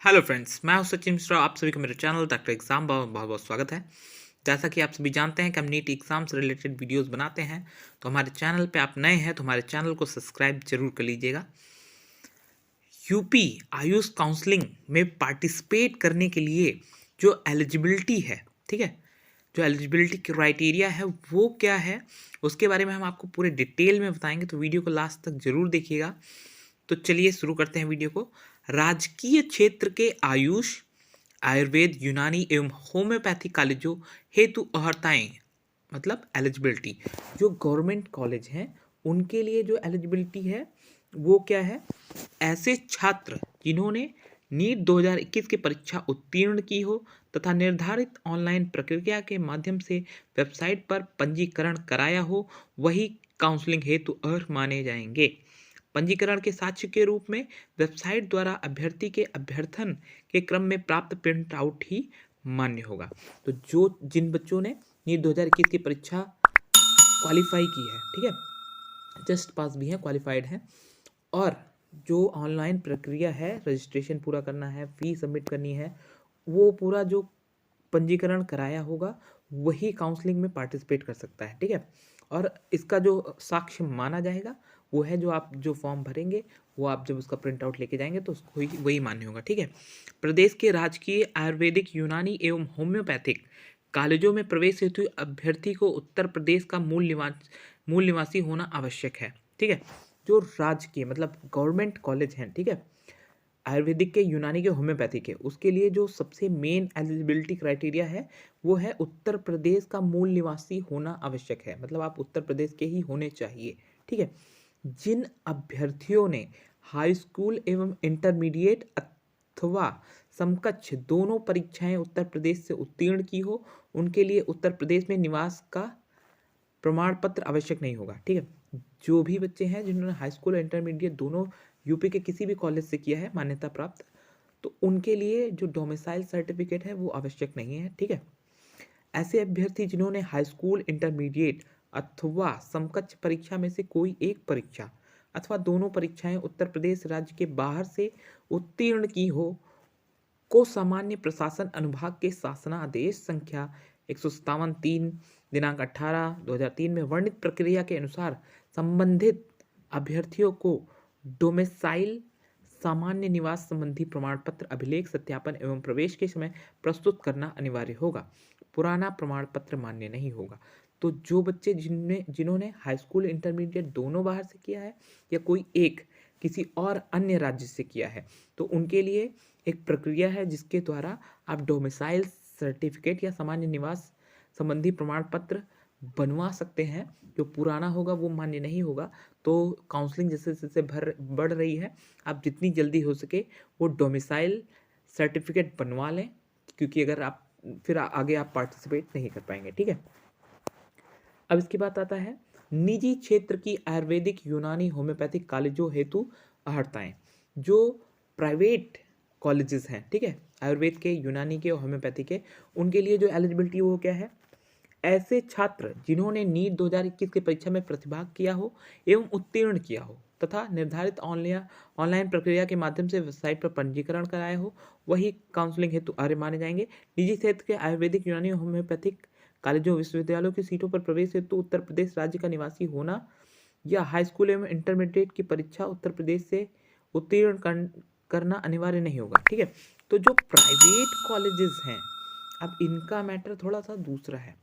Hello friends, मैं हूं सचिन मिश्रा। आप सभी को मेरे चैनल डॉक्टर एग्जाम बहुत बहुत स्वागत है। जैसा कि आप सभी जानते हैं कि हम नीट एग्जाम से रिलेटेड वीडियोस बनाते हैं, तो हमारे चैनल पे आप नए हैं तो हमारे चैनल को सब्सक्राइब जरूर कर लीजिएगा। यूपी आयुष काउंसलिंग में पार्टिसिपेट करने के लिए जो एलिजिबिलिटी है, ठीक है, जो एलिजिबिलिटी क्राइटेरिया है वो क्या है, उसके बारे में हम आपको पूरे डिटेल में बताएंगे, तो वीडियो को लास्ट तक जरूर देखिएगा। तो चलिए शुरू करते हैं वीडियो को। राजकीय क्षेत्र के आयुष, आयुर्वेद, यूनानी एवं होम्योपैथी कॉलेजों हेतु अर्हताएं, मतलब एलिजिबिलिटी, जो गवर्नमेंट कॉलेज हैं उनके लिए जो एलिजिबिलिटी है वो क्या है। ऐसे छात्र जिन्होंने नीट 2021 की परीक्षा उत्तीर्ण की हो तथा निर्धारित ऑनलाइन प्रक्रिया के माध्यम से वेबसाइट पर पंजीकरण कराया हो, वही काउंसलिंग हेतु अर्ह माने जाएंगे। पंजीकरण के साक्ष्य के रूप में वेबसाइट द्वारा अभ्यर्थी के अभ्यर्थन के क्रम में प्राप्त प्रिंट आउट ही मान्य होगा। तो जो जिन बच्चों ने नीट 2021 की परीक्षा क्वालिफाई की है, ठीक है, जस्ट पास भी है, क्वालिफाइड है, और जो ऑनलाइन प्रक्रिया है, रजिस्ट्रेशन पूरा करना है, फी सबमिट करनी है, वो पूरा जो पंजीकरण कराया होगा वही काउंसलिंग में पार्टिसिपेट कर सकता है, ठीक है। और इसका जो साक्ष्य माना जाएगा वो है जो आप जो फॉर्म भरेंगे, वो आप जब उसका प्रिंट आउट लेके जाएंगे तो उसको वही मान्य होगा, ठीक है। प्रदेश के राजकीय आयुर्वेदिक, यूनानी एवं होम्योपैथिक कॉलेजों में प्रवेश हेतु अभ्यर्थी को उत्तर प्रदेश का मूल निवासी होना आवश्यक है, ठीक है। जो राजकीय मतलब गवर्नमेंट कॉलेज हैं, ठीक है, आयुर्वेदिक के, यूनानी के, होम्योपैथी के, उसके लिए जो सबसे मेन एलिजिबिलिटी क्राइटेरिया है वो है उत्तर प्रदेश का मूल निवासी होना आवश्यक है, मतलब आप उत्तर प्रदेश के ही होने चाहिए, ठीक है। जिन अभ्यर्थियों ने हाई स्कूल एवं इंटरमीडिएट अथवा समकक्ष दोनों परीक्षाएं उत्तर प्रदेश से उत्तीर्ण की हो, उनके लिए उत्तर प्रदेश में निवास का प्रमाण पत्र आवश्यक नहीं होगा, ठीक है। जो भी बच्चे हैं जिन्होंने हाई स्कूल और इंटरमीडिएट दोनों यूपी के किसी भी कॉलेज से किया है मान्यता प्राप्त, तो उनके लिए जो डोमिसाइल सर्टिफिकेट है वो आवश्यक नहीं है, ठीक है। ऐसे अभ्यर्थी जिन्होंने हाई स्कूल, इंटरमीडिएट अथवा समकक्ष परीक्षा में से कोई एक परीक्षा अथवा दोनों परीक्षाएं उत्तर प्रदेश राज्य के बाहर से उत्तीर्ण की हो, को सामान्य प्रशासन अनुभाग के शासनादेश संख्या 157-3 दिनांक 18/2003 में वर्णित प्रक्रिया के अनुसार संबंधित अभ्यर्थियों को डोमिसाइल, सामान्य निवास संबंधी प्रमाण पत्र, अभिलेख, सत्यापन एवं प्रवेश के समय प्रस्तुत करना अनिवार्य होगा। पुराना प्रमाण पत्र मान्य नहीं होगा। तो जो बच्चे जिन्होंने हाई स्कूल, इंटरमीडिएट दोनों बाहर से किया है या कोई एक किसी और अन्य राज्य से किया है, तो उनके लिए एक प्रक्रिया है जिसके द्वारा आप डोमिसाइल सर्टिफिकेट या सामान्य निवास संबंधी प्रमाण पत्र बनवा सकते हैं। जो पुराना होगा वो मान्य नहीं होगा। तो काउंसलिंग जैसे जैसे बढ़ रही है, आप जितनी जल्दी हो सके वो डोमिसाइल सर्टिफिकेट बनवा लें, क्योंकि अगर आप फिर आगे आप पार्टिसिपेट नहीं कर पाएंगे, ठीक है। अब इसके बाद आता है निजी क्षेत्र की आयुर्वेदिक, यूनानी, होम्योपैथिक कॉलेजों हेतु अर्हताएं। जो प्राइवेट कॉलेजेस हैं, ठीक है, आयुर्वेद के, यूनानी के और होम्योपैथी के, उनके लिए जो एलिजिबिलिटी वो क्या है। ऐसे छात्र जिन्होंने नीट 2021 की परीक्षा में प्रतिभाग किया हो एवं उत्तीर्ण किया हो तथा निर्धारित ऑनलाइन प्रक्रिया के माध्यम से वेबसाइट पर पंजीकरण कराया हो, वही काउंसलिंग हेतु अर्ह माने जाएंगे। निजी क्षेत्र के आयुर्वेदिक, यूनानी, होम्योपैथिक कॉलेजों, विश्वविद्यालयों की सीटों पर प्रवेश हेतु उत्तर प्रदेश राज्य का निवासी होना या हाई स्कूल एवं इंटरमीडिएट की परीक्षा उत्तर प्रदेश से उत्तीर्ण करना अनिवार्य नहीं होगा, ठीक है। तो जो प्राइवेट कॉलेजेस हैं, अब इनका मैटर थोड़ा सा दूसरा है।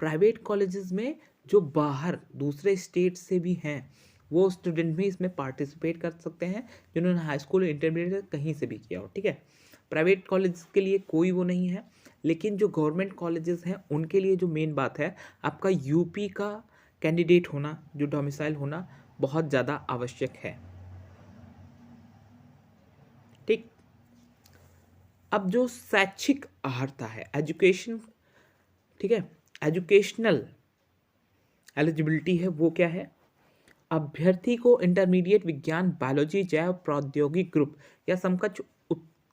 प्राइवेट कॉलेजेस में जो बाहर दूसरे स्टेट से भी हैं, वो स्टूडेंट भी इसमें पार्टिसिपेट कर सकते हैं जिन्होंने हाई स्कूल, इंटरमीडिएट कहीं से भी किया हो, ठीक है। प्राइवेट कॉलेज के लिए कोई वो नहीं है, लेकिन जो गवर्नमेंट कॉलेजेस हैं उनके लिए जो मेन बात है, आपका यूपी का कैंडिडेट होना, जो डोमिसाइल होना बहुत ज़्यादा आवश्यक है, ठीक। अब जो शैक्षिक अर्हता है, एजुकेशन, ठीक है, एजुकेशनल एलिजिबिलिटी है, वो क्या है। अभ्यर्थी को इंटरमीडिएट विज्ञान, बायोलॉजी, जैव प्रौद्योगिक ग्रुप या समकक्ष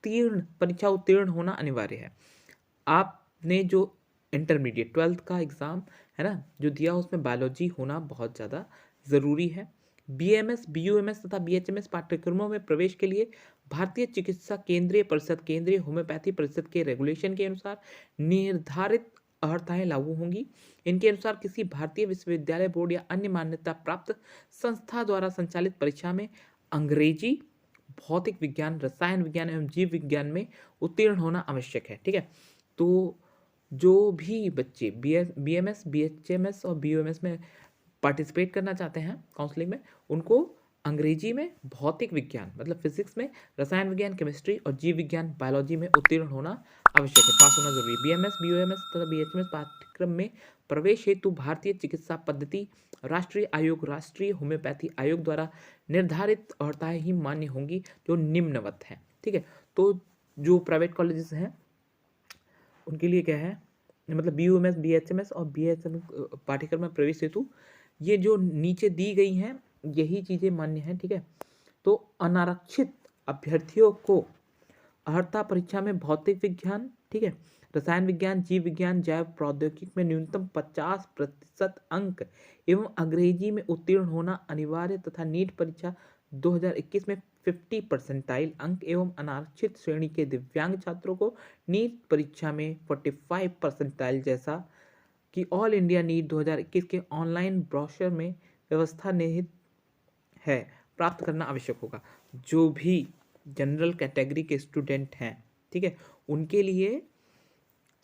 परीक्षा उत्तीर्ण होना अनिवार्य है। आपने जो इंटरमीडिएट 12th का एग्ज़ाम है ना जो दिया, उसमें बायोलॉजी होना बहुत ज़्यादा ज़रूरी है। बीएमएस, बीयूएमएस तथा बीएचएमएस पाठ्यक्रमों में प्रवेश के लिए भारतीय चिकित्सा केंद्रीय परिषद, केंद्रीय होम्योपैथी परिषद के रेगुलेशन के अनुसार निर्धारित अर्हताएं लागू होंगी। इनके अनुसार किसी भारतीय विश्वविद्यालय बोर्ड या अन्य मान्यता प्राप्त संस्था द्वारा संचालित परीक्षा में अंग्रेजी, भौतिक विज्ञान, रसायन विज्ञान एवं जीव विज्ञान में उत्तीर्ण होना आवश्यक है। ठीक है, तो जो भी बच्चे बीएमएस, बीएचएमएस और बीओएमएस में पार्टिसिपेट करना चाहते हैं काउंसलिंग में, उनको अंग्रेजी में, भौतिक विज्ञान मतलब फिजिक्स में, रसायन विज्ञान, केमिस्ट्री और जीव विज्ञान बायोलॉजी में उत्तीर्ण होना आवश्यक है, पास होना जरूरी है। बीएमएस, बीओएमएस तथा बीएचएमएस पाठ्यक्रम में प्रवेश हेतु भारतीय चिकित्सा पद्धति राष्ट्रीय आयोग, राष्ट्रीय होम्योपैथी आयोग द्वारा निर्धारित अर्हताएं ही मान्य होंगी जो निम्नवत हैं। ठीक है, तो जो प्राइवेट कॉलेजेस हैं उनके लिए क्या है, मतलब बीओएमएस, बीएचएमएस और बीएचएमएस पाठ्यक्रम में प्रवेश हेतु ये जो नीचे दी गई हैं यही चीज़ें मान्य हैं। ठीक है, तो अनारक्षित अभ्यर्थियों को अर्हता परीक्षा में भौतिक विज्ञान, ठीक है, रसायन विज्ञान, जीव विज्ञान, जैव प्रौद्योगिकी में न्यूनतम 50% अंक एवं अंग्रेजी में उत्तीर्ण होना अनिवार्य तथा नीट परीक्षा 2021 में 50 परसेंटाइल अंक एवं अनारक्षित श्रेणी के दिव्यांग छात्रों को नीट परीक्षा में 45 परसेंटाइल जैसा कि ऑल इंडिया नीट 2021 के ऑनलाइन ब्रोशर में व्यवस्था निहित है प्राप्त करना आवश्यक होगा। जो भी जनरल कैटेगरी के स्टूडेंट हैं, ठीक है, उनके लिए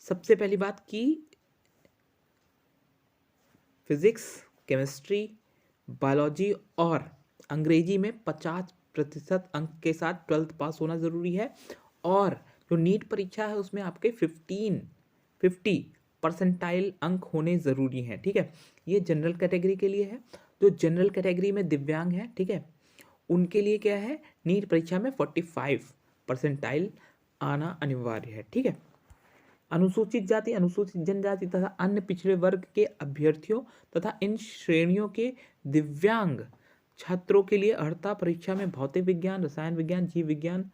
सबसे पहली बात की फिजिक्स, केमिस्ट्री, बायोलॉजी और अंग्रेजी में 50% अंक के साथ 12th पास होना ज़रूरी है। और जो नीट परीक्षा है उसमें आपके 50 परसेंटाइल अंक होने ज़रूरी हैं। ठीक है, ये जनरल कैटेगरी के लिए है। जो जनरल कैटेगरी में दिव्यांग है, ठीक है, उनके लिए क्या है, नीट परीक्षा में 45 परसेंटाइल आना अनिवार्य है। ठीक है, अनुसूचित जाति, अनुसूचित जनजाति तथा अन्य पिछड़े वर्ग के अभ्यर्थियों तथा इन श्रेणियों के दिव्यांग छात्रों के लिए अर्हता परीक्षा में भौतिक विज्ञान, रसायन विज्ञान, जीव विज्ञान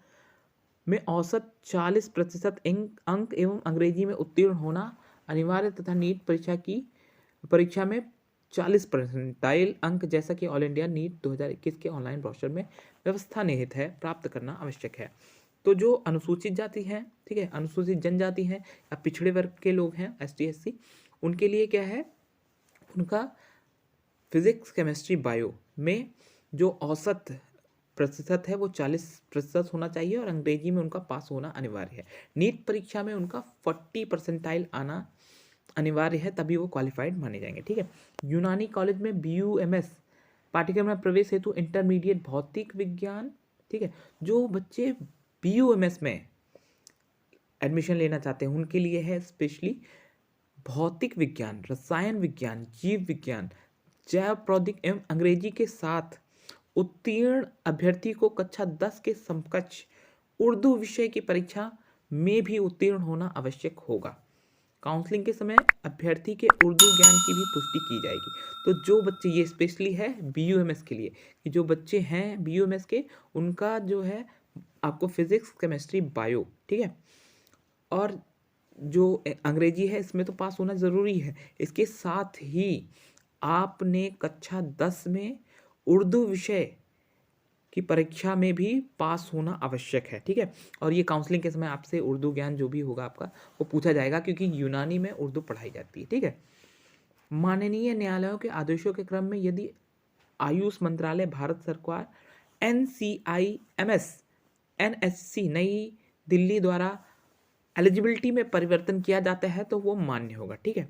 में औसत 40% अंक एवं अंग्रेजी में उत्तीर्ण होना अनिवार्य तथा नीट परीक्षा में 40 परसेंटाइल अंक जैसा कि ऑल इंडिया नीट 2021 के ऑनलाइन ब्रोशर में व्यवस्था निहित है प्राप्त करना आवश्यक है। तो जो अनुसूचित जाति है, ठीक है, अनुसूचित जनजाति है या पिछड़े वर्ग के लोग हैं, ST SC, उनके लिए क्या है, उनका फिजिक्स, केमिस्ट्री, बायो में जो औसत प्रतिशत है वो 40% होना चाहिए और अंग्रेजी में उनका पास होना अनिवार्य है। नीट परीक्षा में उनका 40 परसेंटाइल आना अनिवार्य है, तभी वो क्वालिफाइड माने जाएंगे। ठीक है, यूनानी कॉलेज में BUMS पाठ्यक्रम में प्रवेश हेतु इंटरमीडिएट भौतिक विज्ञान, ठीक है, जो बच्चे BUMS में एडमिशन लेना चाहते हैं उनके लिए है स्पेशली भौतिक विज्ञान, रसायन विज्ञान, जीव विज्ञान, जैव प्रौद्योगिकी एवं अंग्रेजी के साथ उत्तीर्ण अभ्यर्थी को कक्षा 10 के समकक्ष उर्दू विषय की परीक्षा में भी उत्तीर्ण होना आवश्यक होगा। काउंसलिंग के समय अभ्यर्थी के उर्दू ज्ञान की भी पुष्टि की जाएगी। तो जो बच्चे, ये स्पेशली है BUMS के लिए, कि जो बच्चे हैं BUMS के, उनका जो है आपको फिजिक्स, केमिस्ट्री, बायो, ठीक है, और जो अंग्रेजी है इसमें तो पास होना ज़रूरी है। इसके साथ ही आपने कक्षा 10 में उर्दू विषय की परीक्षा में भी पास होना आवश्यक है। ठीक है, और ये काउंसलिंग के समय आपसे उर्दू ज्ञान जो भी होगा आपका वो पूछा जाएगा, क्योंकि यूनानी में उर्दू पढ़ाई जाती है। ठीक है, माननीय न्यायालयों के आदेशों के क्रम में यदि आयुष मंत्रालय, भारत सरकार, NCIMS, NHC नई दिल्ली द्वारा एलिजिबिलिटी में परिवर्तन किया जाता है तो वो मान्य होगा। ठीक है,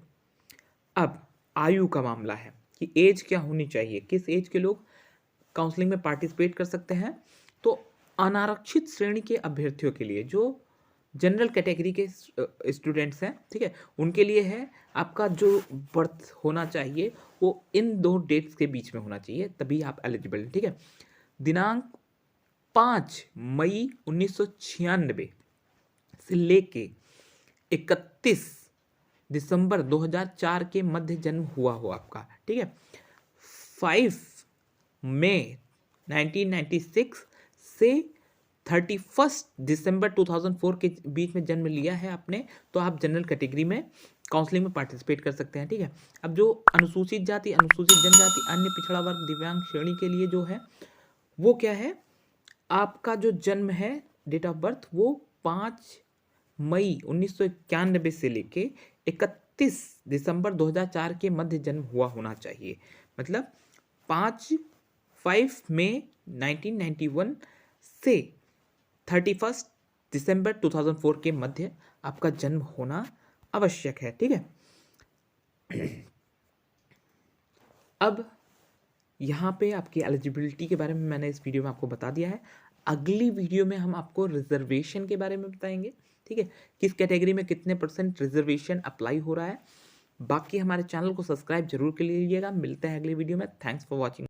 अब आयु का मामला है कि एज क्या होनी चाहिए, किस एज के लोग काउंसलिंग में पार्टिसिपेट कर सकते हैं। तो अनारक्षित श्रेणी के अभ्यर्थियों के लिए, जो जनरल कैटेगरी के स्टूडेंट्स हैं, ठीक है, उनके लिए है आपका जो बर्थ होना चाहिए वो इन 2 डेट्स के बीच में होना चाहिए, तभी आप एलिजिबल हैं। ठीक है, दिनांक 5 मई 1996 से लेके 31 दिसंबर 2004 के मध्य जन्म हुआ हो आपका। ठीक है, 5 मई 1996 से 31 दिसंबर 2004 के बीच में जन्म लिया है आपने, तो आप जनरल कैटेगरी में काउंसलिंग में पार्टिसिपेट कर सकते हैं। ठीक है, अब जो अनुसूचित जाति, अनुसूचित जनजाति, अन्य पिछड़ा वर्ग, दिव्यांग श्रेणी के लिए जो है वो क्या है, आपका जो जन्म है, डेट ऑफ बर्थ, वो 5 मई 1991 से लेके 31 दिसंबर 2004 के मध्य जन्म हुआ होना चाहिए। मतलब 5 मई 1991 से 31 दिसंबर 2004 के मध्य आपका जन्म होना आवश्यक है। ठीक है, अब यहाँ पे आपकी एलिजिबिलिटी के बारे में मैंने इस वीडियो में आपको बता दिया है। अगली वीडियो में हम आपको रिजर्वेशन के बारे में बताएंगे। ठीक है, किस कैटेगरी में कितने % रिजर्वेशन अप्लाई हो रहा है। बाकी हमारे चैनल को सब्सक्राइब जरूर कर लीजिएगा। मिलते हैं अगली वीडियो में। Thanks for watching.